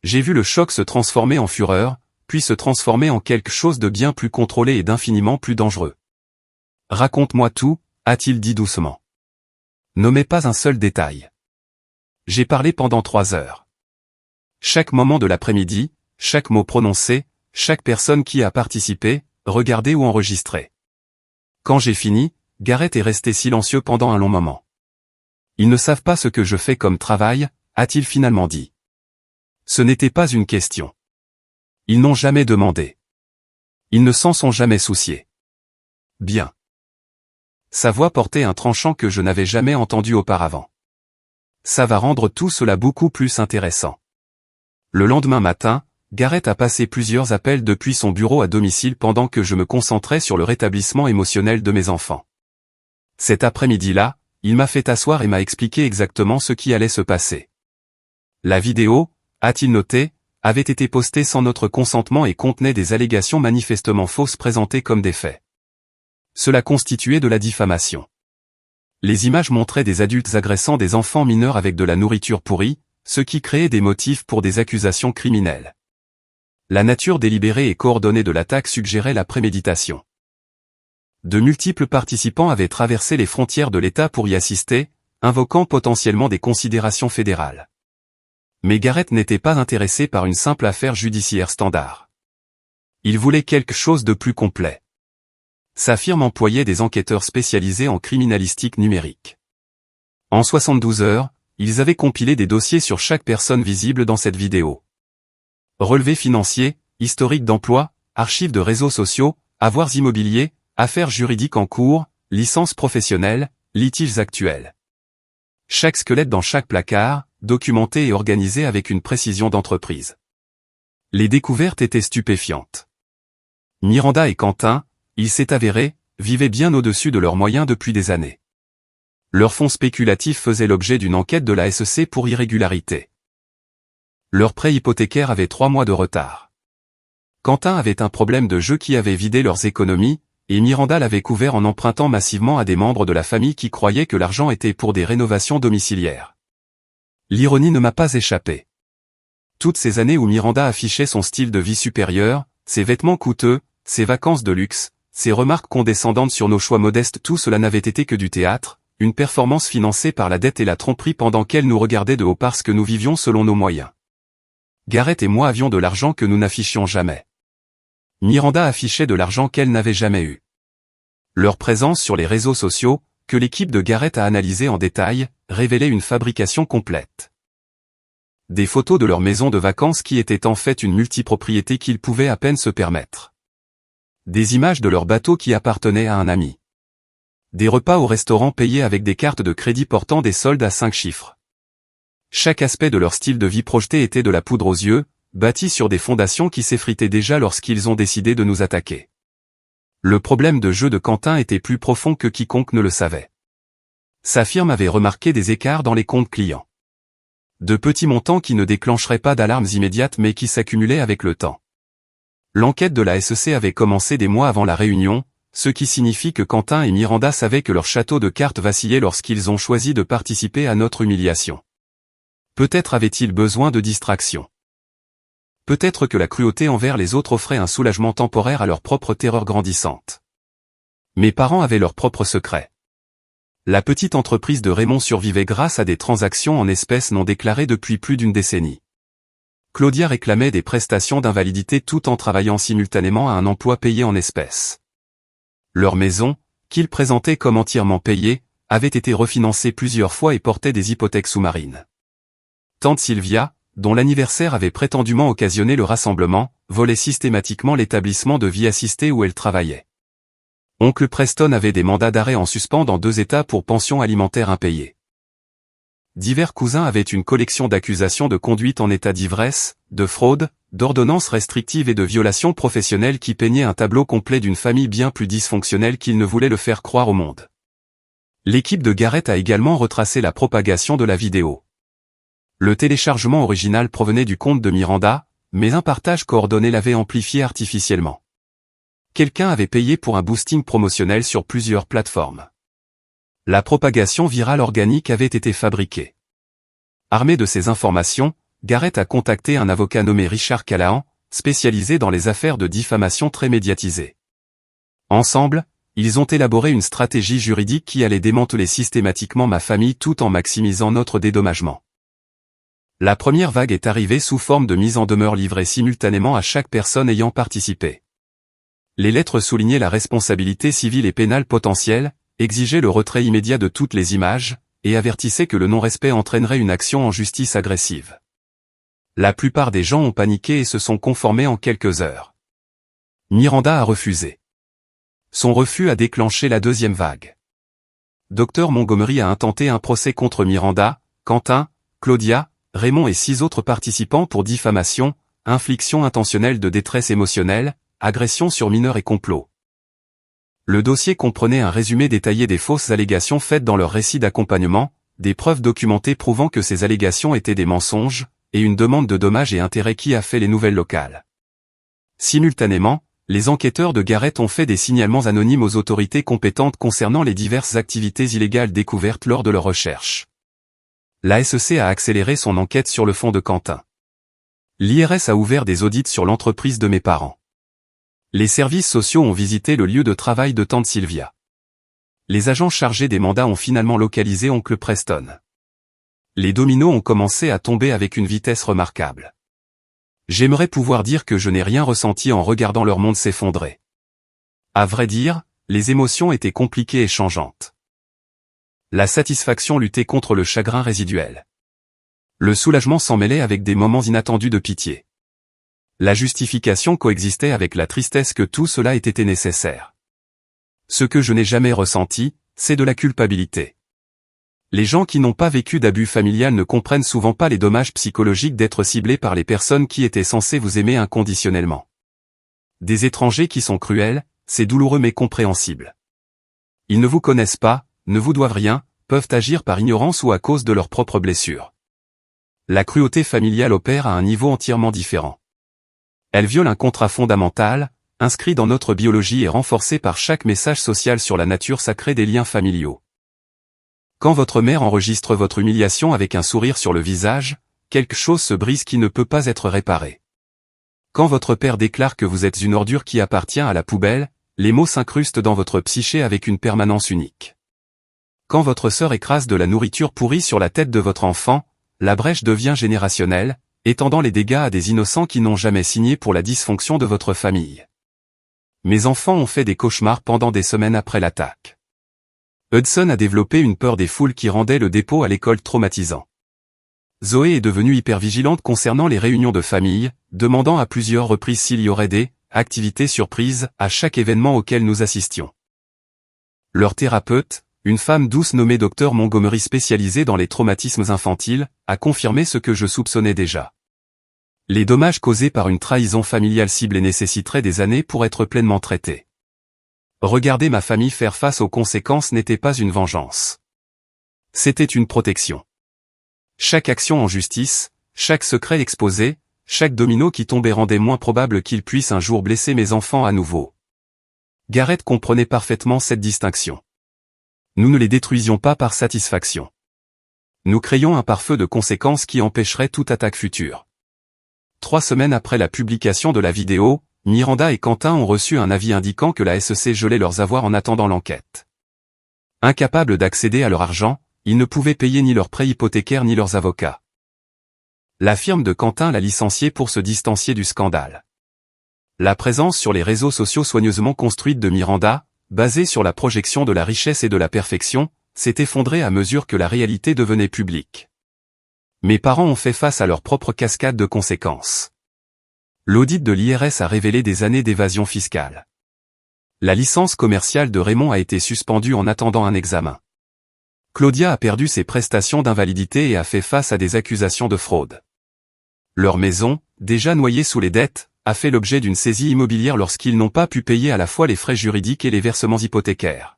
J'ai vu le choc se transformer en fureur, puis se transformer en quelque chose de bien plus contrôlé et d'infiniment plus dangereux. « Raconte-moi tout », a-t-il dit doucement. « Nommez pas un seul détail. » J'ai parlé pendant 3 heures. Chaque moment de l'après-midi, chaque mot prononcé, chaque personne qui a participé, regardé ou enregistré. Quand j'ai fini, Gareth est resté silencieux pendant un long moment. « Ils ne savent pas ce que je fais comme travail », a-t-il finalement dit. Ce n'était pas une question. Ils n'ont jamais demandé. Ils ne s'en sont jamais souciés. Bien. Sa voix portait un tranchant que je n'avais jamais entendu auparavant. Ça va rendre tout cela beaucoup plus intéressant. Le lendemain matin, Gareth a passé plusieurs appels depuis son bureau à domicile pendant que je me concentrais sur le rétablissement émotionnel de mes enfants. Cet après-midi-là, il m'a fait asseoir et m'a expliqué exactement ce qui allait se passer. La vidéo, a-t-il noté, avait été postée sans notre consentement et contenait des allégations manifestement fausses présentées comme des faits. Cela constituait de la diffamation. Les images montraient des adultes agressant des enfants mineurs avec de la nourriture pourrie, ce qui créait des motifs pour des accusations criminelles. La nature délibérée et coordonnée de l'attaque suggérait la préméditation. De multiples participants avaient traversé les frontières de l'État pour y assister, invoquant potentiellement des considérations fédérales. Mais Gareth n'était pas intéressé par une simple affaire judiciaire standard. Il voulait quelque chose de plus complet. Sa firme employait des enquêteurs spécialisés en criminalistique numérique. En 72 heures, ils avaient compilé des dossiers sur chaque personne visible dans cette vidéo. Relevés financiers, historique d'emploi, archives de réseaux sociaux, avoirs immobiliers, affaires juridiques en cours, licences professionnelles, litiges actuels. Chaque squelette dans chaque placard, documenté et organisé avec une précision d'entreprise. Les découvertes étaient stupéfiantes. Miranda et Quentin, il s'est avéré, vivaient bien au-dessus de leurs moyens depuis des années. Leurs fonds spéculatifs faisaient l'objet d'une enquête de la SEC pour irrégularité. Leur prêt hypothécaire avait 3 mois de retard. Quentin avait un problème de jeu qui avait vidé leurs économies, et Miranda l'avait couvert en empruntant massivement à des membres de la famille qui croyaient que l'argent était pour des rénovations domiciliaires. L'ironie ne m'a pas échappé. Toutes ces années où Miranda affichait son style de vie supérieur, ses vêtements coûteux, ses vacances de luxe, ses remarques condescendantes sur nos choix modestes, tout cela n'avait été que du théâtre, une performance financée par la dette et la tromperie pendant qu'elle nous regardait de haut parce que nous vivions selon nos moyens. Gareth et moi avions de l'argent que nous n'affichions jamais. Miranda affichait de l'argent qu'elle n'avait jamais eu. Leur présence sur les réseaux sociaux, que l'équipe de Gareth a analysé en détail, révélait une fabrication complète. Des photos de leur maison de vacances qui étaient en fait une multipropriété qu'ils pouvaient à peine se permettre. Des images de leur bateau qui appartenait à un ami. Des repas au restaurant payés avec des cartes de crédit portant des soldes à 5 chiffres. Chaque aspect de leur style de vie projeté était de la poudre aux yeux, bâti sur des fondations qui s'effritaient déjà lorsqu'ils ont décidé de nous attaquer. Le problème de jeu de Quentin était plus profond que quiconque ne le savait. Sa firme avait remarqué des écarts dans les comptes clients. De petits montants qui ne déclencheraient pas d'alarmes immédiates mais qui s'accumulaient avec le temps. L'enquête de la SEC avait commencé des mois avant la réunion, ce qui signifie que Quentin et Miranda savaient que leur château de cartes vacillait lorsqu'ils ont choisi de participer à notre humiliation. Peut-être avaient-ils besoin de distraction. Peut-être que la cruauté envers les autres offrait un soulagement temporaire à leur propre terreur grandissante. Mes parents avaient leurs propres secrets. La petite entreprise de Raymond survivait grâce à des transactions en espèces non déclarées depuis plus d'une décennie. Claudia réclamait des prestations d'invalidité tout en travaillant simultanément à un emploi payé en espèces. Leur maison, qu'ils présentaient comme entièrement payée, avait été refinancée plusieurs fois et portait des hypothèques sous-marines. Tante Sylvia, dont l'anniversaire avait prétendument occasionné le rassemblement, volait systématiquement l'établissement de vie assistée où elle travaillait. Oncle Preston avait des mandats d'arrêt en suspens dans 2 États pour pensions alimentaires impayées. Divers cousins avaient une collection d'accusations de conduite en état d'ivresse, de fraude, d'ordonnances restrictives et de violations professionnelles qui peignaient un tableau complet d'une famille bien plus dysfonctionnelle qu'ils ne voulaient le faire croire au monde. L'équipe de Garrett a également retracé la propagation de la vidéo. Le téléchargement original provenait du compte de Miranda, mais un partage coordonné l'avait amplifié artificiellement. Quelqu'un avait payé pour un boosting promotionnel sur plusieurs plateformes. La propagation virale organique avait été fabriquée. Armé de ces informations, Garrett a contacté un avocat nommé Richard Callahan, spécialisé dans les affaires de diffamation très médiatisées. Ensemble, ils ont élaboré une stratégie juridique qui allait démanteler systématiquement ma famille tout en maximisant notre dédommagement. La première vague est arrivée sous forme de mise en demeure livrée simultanément à chaque personne ayant participé. Les lettres soulignaient la responsabilité civile et pénale potentielle, exigeaient le retrait immédiat de toutes les images, et avertissaient que le non-respect entraînerait une action en justice agressive. La plupart des gens ont paniqué et se sont conformés en quelques heures. Miranda a refusé. Son refus a déclenché la deuxième vague. Dr Montgomery a intenté un procès contre Miranda, Quentin, Claudia, Raymond et 6 autres participants pour diffamation, infliction intentionnelle de détresse émotionnelle, agression sur mineurs et complot. Le dossier comprenait un résumé détaillé des fausses allégations faites dans leur récit d'accompagnement, des preuves documentées prouvant que ces allégations étaient des mensonges, et une demande de dommages et intérêts qui a fait les nouvelles locales. Simultanément, les enquêteurs de Garrett ont fait des signalements anonymes aux autorités compétentes concernant les diverses activités illégales découvertes lors de leurs recherches. La SEC a accéléré son enquête sur le fond de Quentin. L'IRS a ouvert des audits sur l'entreprise de mes parents. Les services sociaux ont visité le lieu de travail de tante Sylvia. Les agents chargés des mandats ont finalement localisé oncle Preston. Les dominos ont commencé à tomber avec une vitesse remarquable. J'aimerais pouvoir dire que je n'ai rien ressenti en regardant leur monde s'effondrer. À vrai dire, les émotions étaient compliquées et changeantes. La satisfaction luttait contre le chagrin résiduel. Le soulagement s'en mêlait avec des moments inattendus de pitié. La justification coexistait avec la tristesse que tout cela ait été nécessaire. Ce que je n'ai jamais ressenti, c'est de la culpabilité. Les gens qui n'ont pas vécu d'abus familial ne comprennent souvent pas les dommages psychologiques d'être ciblés par les personnes qui étaient censées vous aimer inconditionnellement. Des étrangers qui sont cruels, c'est douloureux mais compréhensible. Ils ne vous connaissent pas, ne vous doivent rien, peuvent agir par ignorance ou à cause de leurs propres blessures. La cruauté familiale opère à un niveau entièrement différent. Elle viole un contrat fondamental, inscrit dans notre biologie et renforcé par chaque message social sur la nature sacrée des liens familiaux. Quand votre mère enregistre votre humiliation avec un sourire sur le visage, quelque chose se brise qui ne peut pas être réparé. Quand votre père déclare que vous êtes une ordure qui appartient à la poubelle, les mots s'incrustent dans votre psyché avec une permanence unique. Quand votre sœur écrase de la nourriture pourrie sur la tête de votre enfant, la brèche devient générationnelle, étendant les dégâts à des innocents qui n'ont jamais signé pour la dysfonction de votre famille. Mes enfants ont fait des cauchemars pendant des semaines après l'attaque. Hudson a développé une peur des foules qui rendait le dépôt à l'école traumatisant. Zoé est devenue hypervigilante concernant les réunions de famille, demandant à plusieurs reprises s'il y aurait des activités surprises à chaque événement auquel nous assistions. Leur thérapeute, une femme douce nommée Dr Montgomery spécialisée dans les traumatismes infantiles, a confirmé ce que je soupçonnais déjà. Les dommages causés par une trahison familiale ciblée nécessiteraient des années pour être pleinement traités. Regarder ma famille faire face aux conséquences n'était pas une vengeance. C'était une protection. Chaque action en justice, chaque secret exposé, chaque domino qui tombait rendait moins probable qu'il puisse un jour blesser mes enfants à nouveau. Garrett comprenait parfaitement cette distinction. Nous ne les détruisions pas par satisfaction. Nous créions un pare-feu de conséquences qui empêcherait toute attaque future. 3 semaines après la publication de la vidéo, Miranda et Quentin ont reçu un avis indiquant que la SEC gelait leurs avoirs en attendant l'enquête. Incapables d'accéder à leur argent, ils ne pouvaient payer ni leurs prêts hypothécaires ni leurs avocats. La firme de Quentin l'a licencié pour se distancier du scandale. La présence sur les réseaux sociaux soigneusement construite de Miranda, basée sur la projection de la richesse et de la perfection, s'est effondrée à mesure que la réalité devenait publique. Mes parents ont fait face à leur propre cascade de conséquences. L'audit de l'IRS a révélé des années d'évasion fiscale. La licence commerciale de Raymond a été suspendue en attendant un examen. Claudia a perdu ses prestations d'invalidité et a fait face à des accusations de fraude. Leur maison, déjà noyée sous les dettes, a fait l'objet d'une saisie immobilière lorsqu'ils n'ont pas pu payer à la fois les frais juridiques et les versements hypothécaires.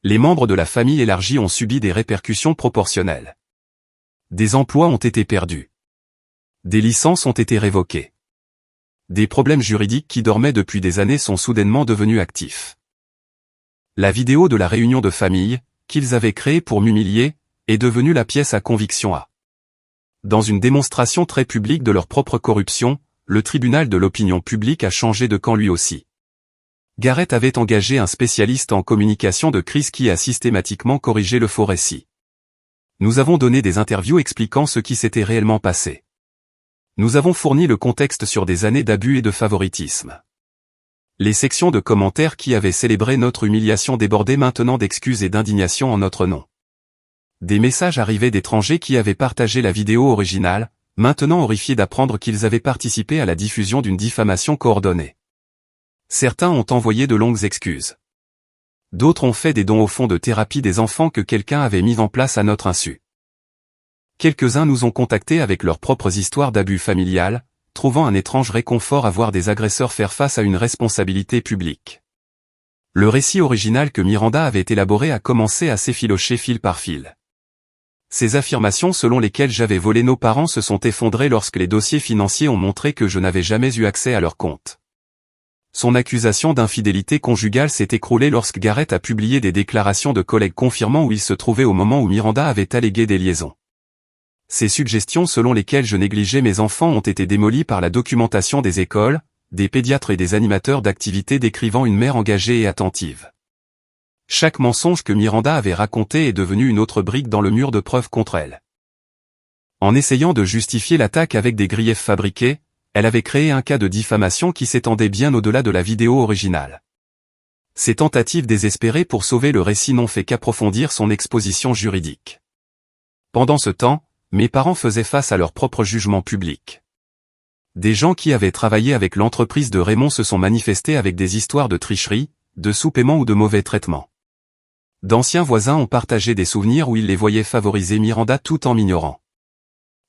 Les membres de la famille élargie ont subi des répercussions proportionnelles. Des emplois ont été perdus. Des licences ont été révoquées. Des problèmes juridiques qui dormaient depuis des années sont soudainement devenus actifs. La vidéo de la réunion de famille, qu'ils avaient créée pour m'humilier, est devenue la pièce à conviction A. Dans une démonstration très publique de leur propre corruption, le tribunal de l'opinion publique a changé de camp lui aussi. Garrett avait engagé un spécialiste en communication de crise qui a systématiquement corrigé le faux récit. Nous avons donné des interviews expliquant ce qui s'était réellement passé. Nous avons fourni le contexte sur des années d'abus et de favoritisme. Les sections de commentaires qui avaient célébré notre humiliation débordaient maintenant d'excuses et d'indignation en notre nom. Des messages arrivaient d'étrangers qui avaient partagé la vidéo originale, maintenant horrifiés d'apprendre qu'ils avaient participé à la diffusion d'une diffamation coordonnée. Certains ont envoyé de longues excuses. D'autres ont fait des dons au fonds de thérapie des enfants que quelqu'un avait mis en place à notre insu. Quelques-uns nous ont contactés avec leurs propres histoires d'abus familial, trouvant un étrange réconfort à voir des agresseurs faire face à une responsabilité publique. Le récit original que Miranda avait élaboré a commencé à s'effilocher fil par fil. Ces affirmations selon lesquelles j'avais volé nos parents se sont effondrées lorsque les dossiers financiers ont montré que je n'avais jamais eu accès à leurs comptes. Son accusation d'infidélité conjugale s'est écroulée lorsque Garrett a publié des déclarations de collègues confirmant où il se trouvait au moment où Miranda avait allégué des liaisons. Ces suggestions selon lesquelles je négligeais mes enfants ont été démolies par la documentation des écoles, des pédiatres et des animateurs d'activités décrivant une mère engagée et attentive. Chaque mensonge que Miranda avait raconté est devenu une autre brique dans le mur de preuves contre elle. En essayant de justifier l'attaque avec des griefs fabriqués, elle avait créé un cas de diffamation qui s'étendait bien au-delà de la vidéo originale. Ces tentatives désespérées pour sauver le récit n'ont fait qu'approfondir son exposition juridique. Pendant ce temps, mes parents faisaient face à leur propre jugement public. Des gens qui avaient travaillé avec l'entreprise de Raymond se sont manifestés avec des histoires de tricherie, de sous-paiement ou de mauvais traitement. D'anciens voisins ont partagé des souvenirs où ils les voyaient favoriser Miranda tout en m'ignorant.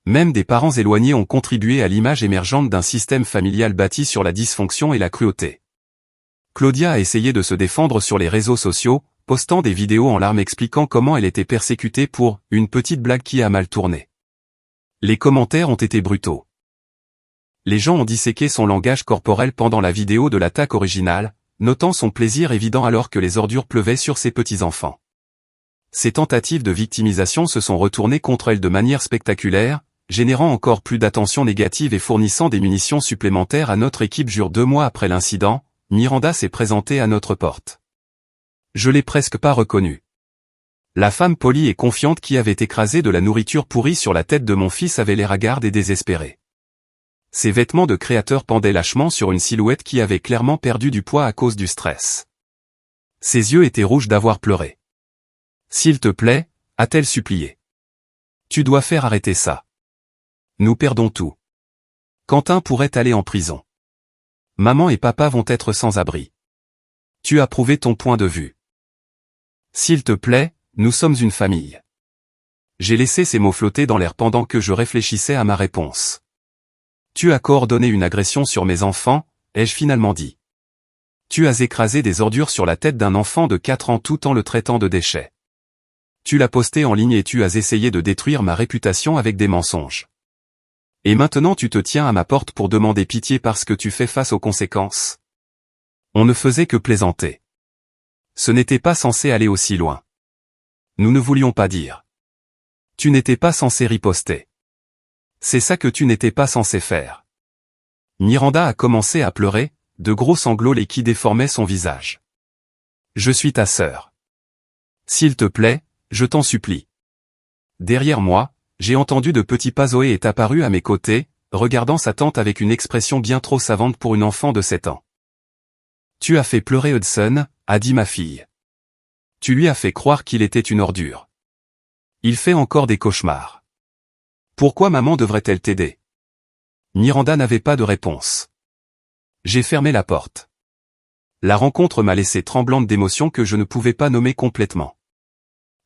Même des parents éloignés ont contribué à l'image émergente d'un système familial bâti sur la dysfonction et la cruauté. Claudia a essayé de se défendre sur les réseaux sociaux, postant des vidéos en larmes expliquant comment elle était persécutée pour « une petite blague qui a mal tourné ». Les commentaires ont été brutaux. Les gens ont disséqué son langage corporel pendant la vidéo de l'attaque originale, notant son plaisir évident alors que les ordures pleuvaient sur ses petits-enfants. Ces tentatives de victimisation se sont retournées contre elle de manière spectaculaire, générant encore plus d'attention négative et fournissant des munitions supplémentaires à notre équipe. 2 mois après l'incident, Miranda s'est présentée à notre porte. Je l'ai presque pas reconnue. La femme polie et confiante qui avait écrasé de la nourriture pourrie sur la tête de mon fils avait l'air hagarde et désespérée. Ses vêtements de créateur pendaient lâchement sur une silhouette qui avait clairement perdu du poids à cause du stress. Ses yeux étaient rouges d'avoir pleuré. « S'il te plaît », a-t-elle supplié. « Tu dois faire arrêter ça. Nous perdons tout. Quentin pourrait aller en prison. Maman et papa vont être sans abri. Tu as prouvé ton point de vue. S'il te plaît, nous sommes une famille. » J'ai laissé ces mots flotter dans l'air pendant que je réfléchissais à ma réponse. « Tu as coordonné une agression sur mes enfants », ai-je finalement dit. « Tu as écrasé des ordures sur la tête d'un enfant de 4 ans tout en le traitant de déchet. Tu l'as posté en ligne et tu as essayé de détruire ma réputation avec des mensonges. Et maintenant tu te tiens à ma porte pour demander pitié parce que tu fais face aux conséquences. » On ne faisait que plaisanter. Ce n'était pas censé aller aussi loin. Nous ne voulions pas dire. Tu n'étais pas censé riposter. C'est ça que tu n'étais pas censé faire. Miranda a commencé à pleurer, de gros sanglots qui déformaient son visage. Je suis ta sœur. S'il te plaît, je t'en supplie. Derrière moi, j'ai entendu de petits pas. Zoé est apparue à mes côtés, regardant sa tante avec une expression bien trop savante pour une enfant de 7 ans. Tu as fait pleurer Hudson, a dit ma fille. Tu lui as fait croire qu'il était une ordure. Il fait encore des cauchemars. Pourquoi maman devrait-elle t'aider? Miranda n'avait pas de réponse. J'ai fermé la porte. La rencontre m'a laissé tremblante d'émotions que je ne pouvais pas nommer complètement.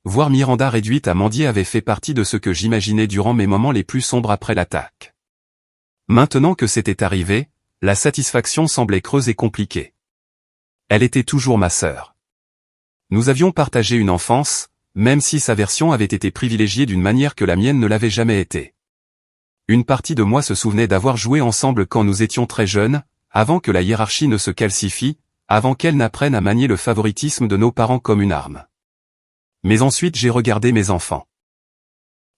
Voir Miranda réduite à mendier avait fait partie de ce que j'imaginais durant mes moments les plus sombres après l'attaque. Maintenant que c'était arrivé, la satisfaction semblait creuse et compliquée. Elle était toujours ma sœur. Nous avions partagé une enfance, même si sa version avait été privilégiée d'une manière que la mienne ne l'avait jamais été. Une partie de moi se souvenait d'avoir joué ensemble quand nous étions très jeunes, avant que la hiérarchie ne se calcifie, avant qu'elle n'apprenne à manier le favoritisme de nos parents comme une arme. Mais ensuite j'ai regardé mes enfants.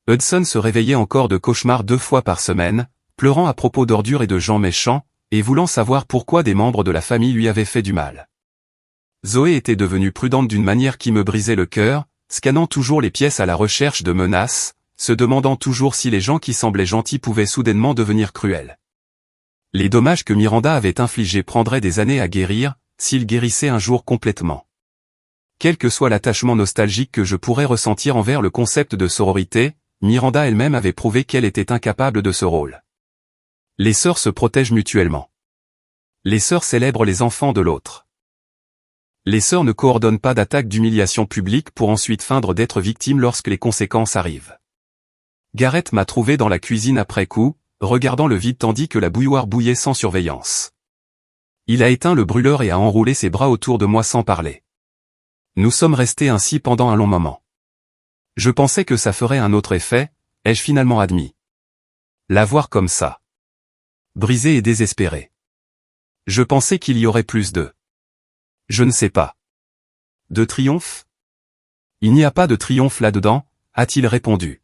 Hudson se réveillait encore de cauchemars 2 fois par semaine, pleurant à propos d'ordures et de gens méchants, et voulant savoir pourquoi des membres de la famille lui avaient fait du mal. Zoé était devenue prudente d'une manière qui me brisait le cœur, scannant toujours les pièces à la recherche de menaces, se demandant toujours si les gens qui semblaient gentils pouvaient soudainement devenir cruels. Les dommages que Miranda avait infligés prendraient des années à guérir, s'ils guérissaient un jour complètement. Quel que soit l'attachement nostalgique que je pourrais ressentir envers le concept de sororité, Miranda elle-même avait prouvé qu'elle était incapable de ce rôle. Les sœurs se protègent mutuellement. Les sœurs célèbrent les enfants de l'autre. Les sœurs ne coordonnent pas d'attaques d'humiliation publique pour ensuite feindre d'être victimes lorsque les conséquences arrivent. Garrett m'a trouvé dans la cuisine après coup, regardant le vide tandis que la bouilloire bouillait sans surveillance. Il a éteint le brûleur et a enroulé ses bras autour de moi sans parler. Nous sommes restés ainsi pendant un long moment. Je pensais que ça ferait un autre effet, ai-je finalement admis. La voir comme ça. Brisée et désespérée. Je pensais qu'il y aurait plus de... Je ne sais pas. De triomphe? Il n'y a pas de triomphe là-dedans, a-t-il répondu.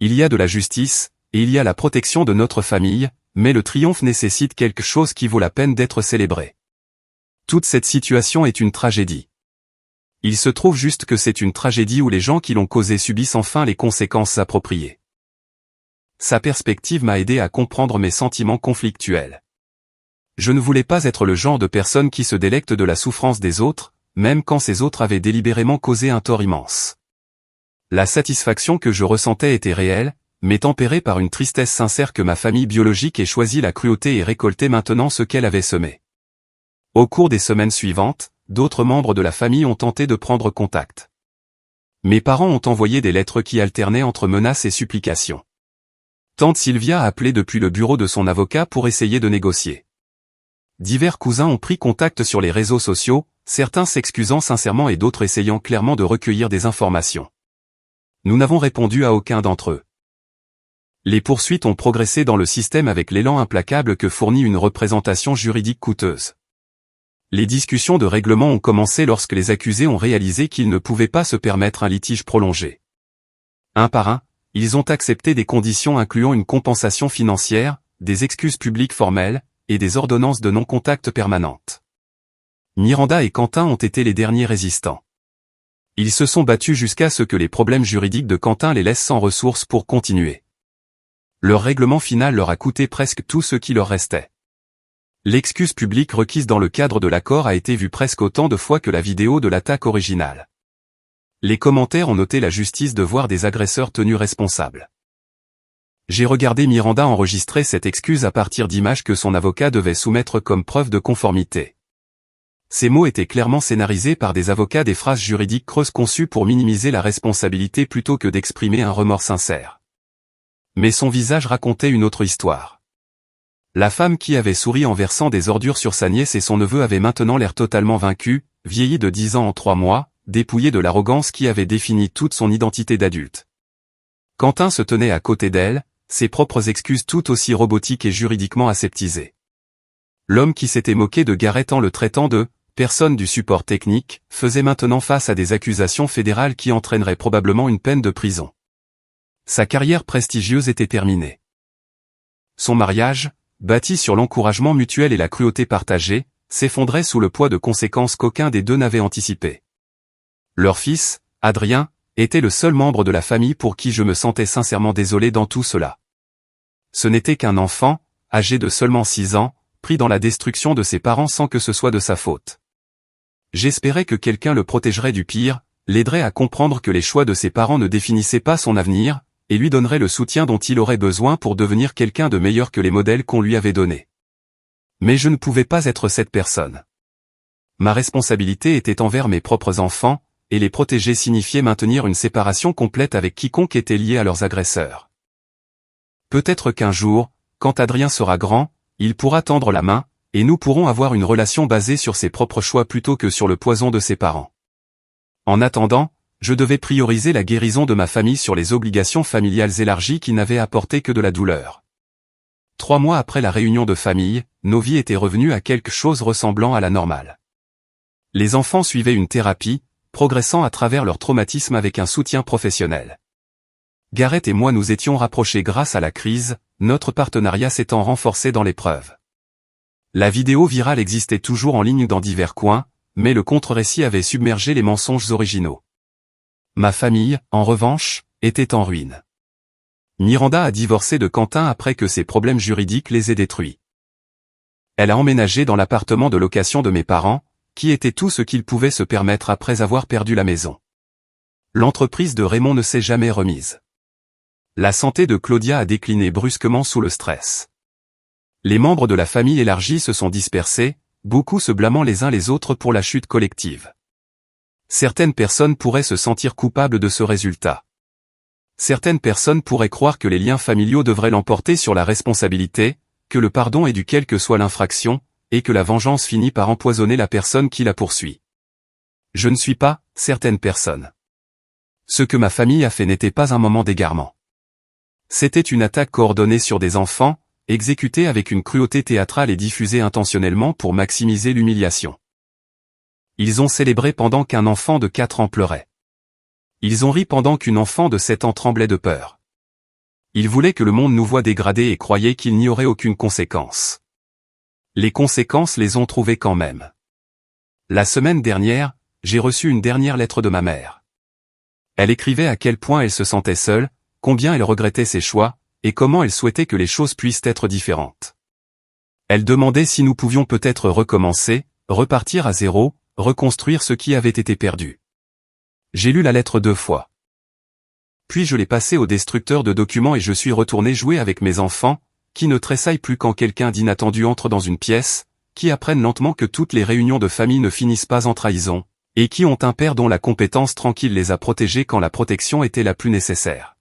Il y a de la justice, et il y a la protection de notre famille, mais le triomphe nécessite quelque chose qui vaut la peine d'être célébré. Toute cette situation est une tragédie. Il se trouve juste que c'est une tragédie où les gens qui l'ont causée subissent enfin les conséquences appropriées. Sa perspective m'a aidé à comprendre mes sentiments conflictuels. Je ne voulais pas être le genre de personne qui se délecte de la souffrance des autres, même quand ces autres avaient délibérément causé un tort immense. La satisfaction que je ressentais était réelle, mais tempérée par une tristesse sincère que ma famille biologique ait choisi la cruauté et récolté maintenant ce qu'elle avait semé. Au cours des semaines suivantes, d'autres membres de la famille ont tenté de prendre contact. Mes parents ont envoyé des lettres qui alternaient entre menaces et supplications. Tante Sylvia a appelé depuis le bureau de son avocat pour essayer de négocier. Divers cousins ont pris contact sur les réseaux sociaux, certains s'excusant sincèrement et d'autres essayant clairement de recueillir des informations. Nous n'avons répondu à aucun d'entre eux. Les poursuites ont progressé dans le système avec l'élan implacable que fournit une représentation juridique coûteuse. Les discussions de règlement ont commencé lorsque les accusés ont réalisé qu'ils ne pouvaient pas se permettre un litige prolongé. Un par un, ils ont accepté des conditions incluant une compensation financière, des excuses publiques formelles, et des ordonnances de non-contact permanentes. Miranda et Quentin ont été les derniers résistants. Ils se sont battus jusqu'à ce que les problèmes juridiques de Quentin les laissent sans ressources pour continuer. Leur règlement final leur a coûté presque tout ce qui leur restait. L'excuse publique requise dans le cadre de l'accord a été vue presque autant de fois que la vidéo de l'attaque originale. Les commentaires ont noté la justice de voir des agresseurs tenus responsables. J'ai regardé Miranda enregistrer cette excuse à partir d'images que son avocat devait soumettre comme preuve de conformité. Ces mots étaient clairement scénarisés par des avocats, des phrases juridiques creuses conçues pour minimiser la responsabilité plutôt que d'exprimer un remords sincère. Mais son visage racontait une autre histoire. La femme qui avait souri en versant des ordures sur sa nièce et son neveu avait maintenant l'air totalement vaincu, vieilli de 10 ans en 3 mois, dépouillé de l'arrogance qui avait défini toute son identité d'adulte. Quentin se tenait à côté d'elle, ses propres excuses tout aussi robotiques et juridiquement aseptisées. L'homme qui s'était moqué de Garrett en le traitant de « personne du support technique » faisait maintenant face à des accusations fédérales qui entraîneraient probablement une peine de prison. Sa carrière prestigieuse était terminée. Son mariage, bâti sur l'encouragement mutuel et la cruauté partagée, s'effondrait sous le poids de conséquences qu'aucun des deux n'avait anticipées. Leur fils, Adrien, était le seul membre de la famille pour qui je me sentais sincèrement désolé dans tout cela. Ce n'était qu'un enfant, âgé de seulement 6 ans, pris dans la destruction de ses parents sans que ce soit de sa faute. J'espérais que quelqu'un le protégerait du pire, l'aiderait à comprendre que les choix de ses parents ne définissaient pas son avenir, et lui donnerait le soutien dont il aurait besoin pour devenir quelqu'un de meilleur que les modèles qu'on lui avait donnés. Mais je ne pouvais pas être cette personne. Ma responsabilité était envers mes propres enfants, et les protéger signifiait maintenir une séparation complète avec quiconque était lié à leurs agresseurs. Peut-être qu'un jour, quand Adrien sera grand, il pourra tendre la main, et nous pourrons avoir une relation basée sur ses propres choix plutôt que sur le poison de ses parents. En attendant, je devais prioriser la guérison de ma famille sur les obligations familiales élargies qui n'avaient apporté que de la douleur. 3 mois après la réunion de famille, nos vies étaient revenues à quelque chose ressemblant à la normale. Les enfants suivaient une thérapie, progressant à travers leur traumatisme avec un soutien professionnel. Gareth et moi nous étions rapprochés grâce à la crise, notre partenariat s'étant renforcé dans l'épreuve. La vidéo virale existait toujours en ligne dans divers coins, mais le contre-récit avait submergé les mensonges originaux. Ma famille, en revanche, était en ruine. Miranda a divorcé de Quentin après que ses problèmes juridiques les aient détruits. Elle a emménagé dans l'appartement de location de mes parents, qui était tout ce qu'ils pouvaient se permettre après avoir perdu la maison. L'entreprise de Raymond ne s'est jamais remise. La santé de Claudia a décliné brusquement sous le stress. Les membres de la famille élargie se sont dispersés, beaucoup se blâmant les uns les autres pour la chute collective. Certaines personnes pourraient se sentir coupables de ce résultat. Certaines personnes pourraient croire que les liens familiaux devraient l'emporter sur la responsabilité, que le pardon est dû quelle que soit l'infraction, et que la vengeance finit par empoisonner la personne qui la poursuit. Je ne suis pas certaines personnes. Ce que ma famille a fait n'était pas un moment d'égarement. C'était une attaque coordonnée sur des enfants, exécutée avec une cruauté théâtrale et diffusée intentionnellement pour maximiser l'humiliation. Ils ont célébré pendant qu'un enfant de 4 ans pleurait. Ils ont ri pendant qu'une enfant de 7 ans tremblait de peur. Ils voulaient que le monde nous voie dégradés et croyaient qu'il n'y aurait aucune conséquence. Les conséquences les ont trouvées quand même. La semaine dernière, j'ai reçu une dernière lettre de ma mère. Elle écrivait à quel point elle se sentait seule, combien elle regrettait ses choix, et comment elle souhaitait que les choses puissent être différentes. Elle demandait si nous pouvions peut-être recommencer, repartir à zéro, reconstruire ce qui avait été perdu. J'ai lu la lettre 2 fois. Puis je l'ai passée au destructeur de documents et je suis retourné jouer avec mes enfants, qui ne tressaillent plus quand quelqu'un d'inattendu entre dans une pièce, qui apprennent lentement que toutes les réunions de famille ne finissent pas en trahison, et qui ont un père dont la compétence tranquille les a protégés quand la protection était la plus nécessaire.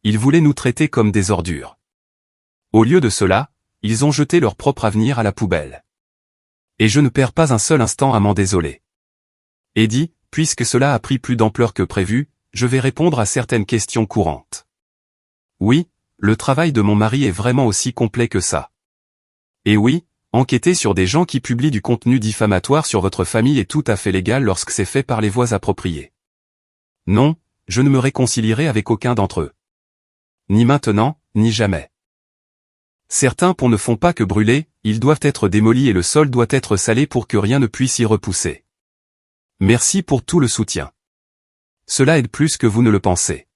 Ils voulaient nous traiter comme des ordures. Au lieu de cela, ils ont jeté leur propre avenir à la poubelle. Et je ne perds pas un seul instant à m'en désoler. Eddie, puisque cela a pris plus d'ampleur que prévu, je vais répondre à certaines questions courantes. Oui, le travail de mon mari est vraiment aussi complet que ça. Et oui, enquêter sur des gens qui publient du contenu diffamatoire sur votre famille est tout à fait légal lorsque c'est fait par les voies appropriées. Non, je ne me réconcilierai avec aucun d'entre eux. Ni maintenant, ni jamais. Certains ponts ne font pas que brûler, ils doivent être démolis et le sol doit être salé pour que rien ne puisse y repousser. Merci pour tout le soutien. Cela aide plus que vous ne le pensez.